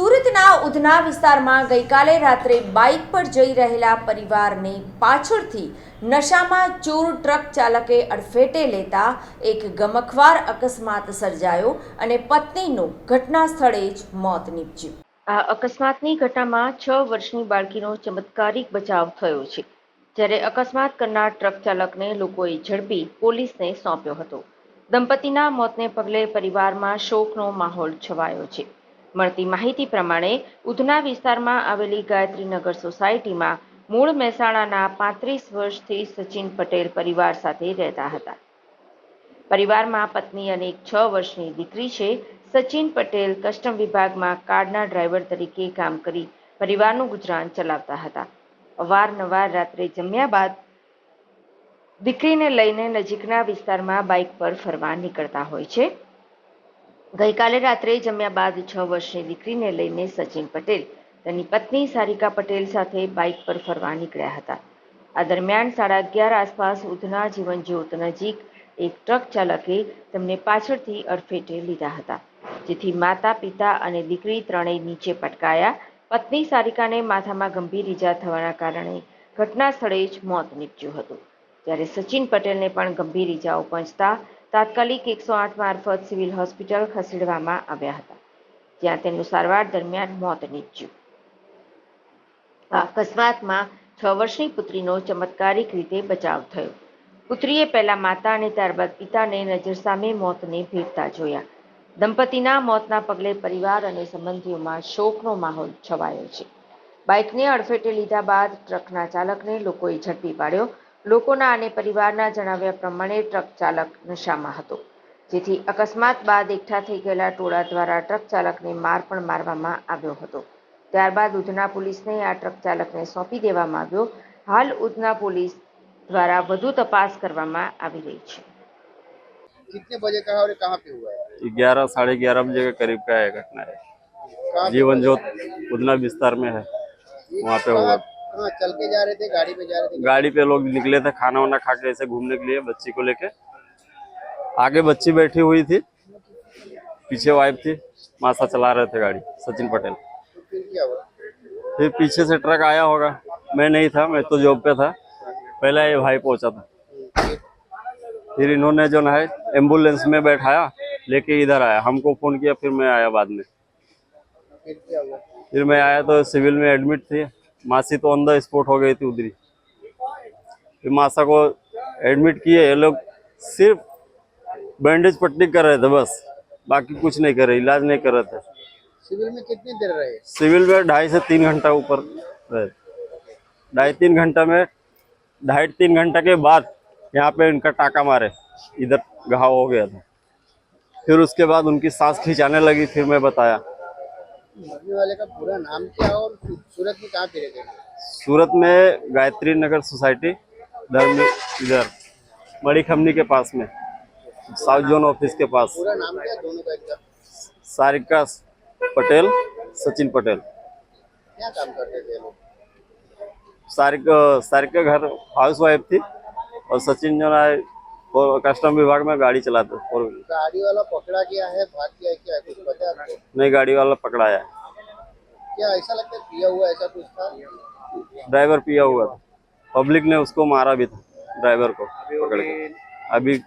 સુરતના ઉધના વિસ્તારમાં ગઈકાલે રાત્રે બાઇક પર જઈ રહેલા પરિવારને પાછળથી નશામાં ચૂર ટ્રક ચાલકે અડફેટે લેતા એક ગમખ્વાર અકસ્માત સર્જાયો અને પત્નીનું ઘટના સ્થળે જ મોત નીપજ્યું। આ અકસ્માતની ઘટનામાં 6 વર્ષની બાળકીનો ચમત્કારિક બચાવ થયો છે, જ્યારે અકસ્માત કરનાર ટ્રક ચાલકને લોકોએ ઝડપી પોલીસને સોંપ્યો હતો। દંપતીના મોતને પગલે પરિવારમાં શોકનો માહોલ છવાયો છે। મળતી માહિતી પ્રમાણે ઉધના વિસ્તારમાં આવેલી ગાયત્રીનગર સોસાયટીમાં મૂળ મહેસાણાના 35 વર્ષથી સચિન પટેલ પરિવાર સાથે રહેતા હતા। પરિવારમાં પત્ની અને એક 6 વર્ષની દીકરી છે। સચિન પટેલ કસ્ટમ વિભાગમાં કારના ડ્રાઈવર તરીકે કામ કરી પરિવારનું ગુજરાન ચલાવતા હતા। અવારનવાર રાત્રે જમ્યા બાદ દીકરીને લઈને નજીકના વિસ્તારમાં બાઇક પર ફરવા નીકળતા હોય છે। ગઈકાલે રાત્રે જમ્યા બાદ 6 વર્ષની દીકરીને લઈને સચિન પટેલ તેની પત્ની સારિકા પટેલ સાથે બાઇક પર ફરવા નીકળ્યા હતા। આ દરમિયાન 11:30 આસપાસ ઉધના જીવનજ્યોત નજીક એક ટ્રક ચાલકે તેમને પાછળથી અડફેટે લીધા હતા, જેથી માતા, પિતા અને દીકરી ત્રણેય નીચે પટકાયા। પત્ની સારિકાને માથામાં ગંભીર ઈજા થવાના કારણે ઘટના સ્થળે જ મોત નીપજ્યું હતું, ત્યારે સચિન પટેલને પણ ગંભીર ઈજાઓ પહોંચતા તાત્કાલિક 108 મારફત સિવિલ હોસ્પિટલ ખસેડવામાં આવ્યા હતા, જ્યાં તેનું સારવાર દરમિયાન મોત નીપજ્યું। આ અકસ્માતમાં 6 વર્ષની પુત્રીનો ચમત્કારિક રીતે બચાવ થયો। પુત્રીએ પહેલા માતા અને ત્યારબાદ પિતાને નજર સામે મોતને ભેટતા જોયા। દંપતીના મોતના પગલે પરિવાર અને સંબંધીઓમાં શોકનો માહોલ છવાયો છે। બાઇકને અડફેટે લીધા બાદ ટ્રકના ચાલકને લોકોએ ઝડપી પાડ્યો। લોકોના અને પરિવારના જણાવ્યા પ્રમાણે ટ્રક ચાલક નશામાં હતો, જેથી અકસ્માત બાદ એકઠા થઈ ગયેલા ટોળા દ્વારા ટ્રક ચાલકને માર પણ મારવામાં આવ્યો હતો। ત્યારબાદ ઉધના પોલીસને આ ટ્રક ચાલકને સોંપી દેવામાં આવ્યો। હાલ ઉધના પોલીસ દ્વારા વધુ તપાસ કરવામાં આવી રહી છે। कितने बजे का है और कहाँ पे हुआ है? 11 साढ़े 11 बजे के करीब का है घटना है। कहाँ पे जीवन ज्योत उधना विस्तार में है, ये वहाँ पे हुआ। कहाँ चल के जा रहे थे, गाड़ी पे जा रहे थे? गाड़ी पे लोग निकले थे खाना वाना खा के ऐसे घूमने के लिए बच्ची को लेके। आगे बच्ची बैठी हुई थी, पीछे वाइफ थी, मासा चला रहे थे गाड़ी सचिन पटेल। तो फिर क्या हुआ? फिर पीछे से ट्रक आया होगा, मैं नहीं था, मैं तो जॉब पे था। पहले ये भाई पहुंचा था, फिर इन्होंने जो है एम्बुलेंस में बैठाया, लेके इधर आया, हमको फोन किया, फिर मैं आया बाद में। फिर क्या हुआ? फिर मैं आया तो सिविल में एडमिट थी, मासी तो ऑन द स्पॉट हो गई थी उधरी। फिर मासा को एडमिट किए, ये लोग सिर्फ बैंडेज पट्टी कर रहे थे बस, बाकी कुछ नहीं कर रहे, इलाज नहीं कर रहे थे। सिविल में कितनी देर रहे? सिविल में 2.5 से 3 घंटा ऊपर रहे। 2.5-3 घंटा में 2.5-3 घंटा के बाद यहाँ पे इनका टाका मारे, इधर घाव हो गया था। फिर उसके बाद उनकी सांस खिंचाने लगी, फिर मैं बताया। मरने वाले का पूरा नाम क्या और सूरत में कहाँ पे रहते हैं? सूरत में गायत्री नगर सोसाइटी धर्म इधर बड़ी खमनी के पास में, साउथ जोन ऑफिस के पास। पूरा नाम क्या है दोनों का एकदम? सारिका पटेल, सचिन पटेल। क्या काम करते थे लोग? सारिका घर हाउस वाइफ थी और सचिन जो है वो कस्टम विभाग में गाड़ी चलाते। गाड़ी वाला पकड़ा गया है, भाग गया है, क्या है कुछ पता है आपको? नहीं, गाड़ी वाला पकड़ाया है। क्या ऐसा लगता है पिया हुआ ऐसा कुछ था? ड्राइवर पिया हुआ था, पब्लिक ने उसको मारा भी था, ड्राइवर को पकड़ के। अभी